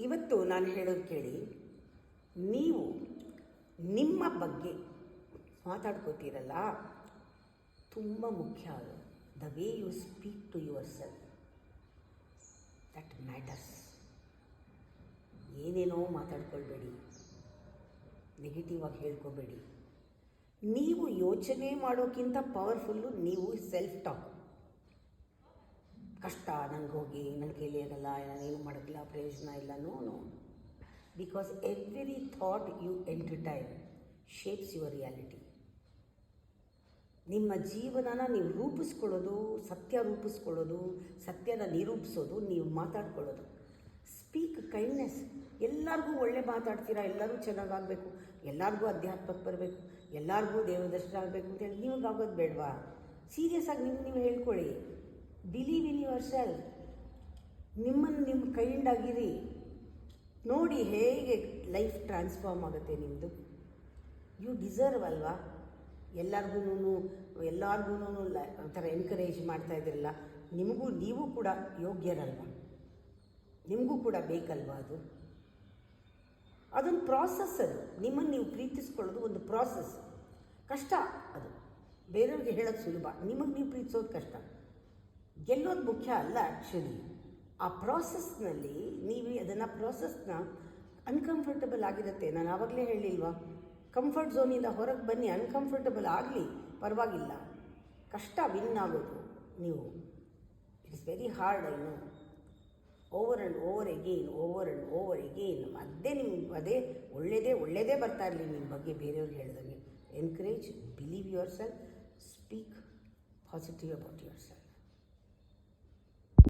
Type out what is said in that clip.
ಇವತ್ತು ನಾನು ಹೇಳೋದು ಕೇಳಿ, ನೀವು ನಿಮ್ಮ ಬಗ್ಗೆ ಮಾತಾಡ್ಕೋತೀರಲ್ಲ, ತುಂಬ ಮುಖ್ಯ. ಅದು the way you speak to yourself, that matters. ಏನೇನೋ ಮಾತಾಡ್ಕೊಳ್ಬೇಡಿ, ನೆಗೆಟಿವ್ ಆಗಿ ಹೇಳ್ಕೊಬೇಡಿ. ನೀವು ಯೋಚನೆ ಮಾಡೋಕ್ಕಿಂತ ಪವರ್ಫುಲ್ಲು ನೀವು ಸೆಲ್ಫ್ ಟಾಕ್. ಕಷ್ಟ, ನನಗೆ ಹೋಗಿ ನನ್ನ ಕೈಲಿ ಆಗಲ್ಲ, ನಾನೇನು ಮಾಡೋಕ್ಕಿಲ್ಲ, ಪ್ರಯೋಜನ ಇಲ್ಲ. No. Because every thought you entertain shapes your reality. ನಿಮ್ಮ ಜೀವನನ ನೀವು ರೂಪಿಸ್ಕೊಳ್ಳೋದು, ಸತ್ಯನ ನಿರೂಪಿಸೋದು, ನೀವು ಮಾತಾಡ್ಕೊಳ್ಳೋದು. Speak kindness. ಎಲ್ಲರಿಗೂ ಒಳ್ಳೆ ಮಾತಾಡ್ತೀರಾ, ಎಲ್ಲರೂ ಚೆನ್ನಾಗಾಗಬೇಕು, ಎಲ್ಲರಿಗೂ ಅಧ್ಯಾತ್ಮಕ್ಕೆ ಬರಬೇಕು, ಎಲ್ಲರಿಗೂ ದೇವ ದರ್ಶನ ಆಗಬೇಕು ಅಂತೇಳಿ ನಿಮಗೆ ಆಗೋದು ಬೇಡವಾ? ಸೀರಿಯಸ್ ಆಗಿ ನೀವು ಹೇಳ್ಕೊಳ್ಳಿ. Believe in yourself. ನಿಮ್ಮ ಕೈಂಡಾಗಿರಿ. ನೋಡಿ ಹೇಗೆ ಲೈಫ್ ಟ್ರಾನ್ಸ್ಫಾರ್ಮ್ ಆಗುತ್ತೆ ನಿಮ್ಮದು. ಯು ಡಿಸರ್ವ್ ಅಲ್ವಾ? ಎಲ್ಲರಿಗೂ ಒಂಥರ ಎನ್ಕರೇಜ್ ಮಾಡ್ತಾ ಇದ್ರಲ್ಲ, ನೀವು ಕೂಡ ಯೋಗ್ಯರಲ್ವ? ನಿಮಗೂ ಕೂಡ ಬೇಕಲ್ವಾ? ಅದೊಂದು ಪ್ರಾಸೆಸ್. ಅದು ನಿಮ್ಮನ್ನು ನೀವು ಪ್ರೀತಿಸ್ಕೊಳ್ಳೋದು ಒಂದು ಪ್ರಾಸೆಸ್. ಕಷ್ಟ ಅದು. ಬೇರೆಯವ್ರಿಗೆ ಹೇಳೋದು ಸುಲಭ, ನಿಮಗೆ ನೀವು ಪ್ರೀತಿಸೋದು ಕಷ್ಟ. ಗೆಲ್ಲೋದು ಮುಖ್ಯ ಅಲ್ಲ ಆ್ಯಕ್ಚುಲಿ. ಆ ಪ್ರಾಸೆಸ್ನಲ್ಲಿ ನೀವು ಪ್ರಾಸೆಸ್ನ ಅನ್ಕಂಫರ್ಟಬಲ್ ಆಗಿರುತ್ತೆ. ನಾನು ಆವಾಗಲೇ ಹೇಳಿಲ್ವಾ, ಕಂಫರ್ಟ್ ಝೋನಿಂದ ಹೊರಗೆ ಬನ್ನಿ. ಅನ್ಕಂಫರ್ಟಬಲ್ ಆಗಲಿ, ಪರವಾಗಿಲ್ಲ. ಕಷ್ಟ ವಿನ್ ಆಗೋದು ನೀವು. It is very hard. Over and over again ಅದೇ ಒಳ್ಳೆಯದೇ ಬರ್ತಾ ಇರಲಿ ನಿಮ್ಮ ಬಗ್ಗೆ. ಬೇರೆಯವ್ರಿಗೆ ಹೇಳಿದಂಗೆ encourage, believe your self, speak positive about your self.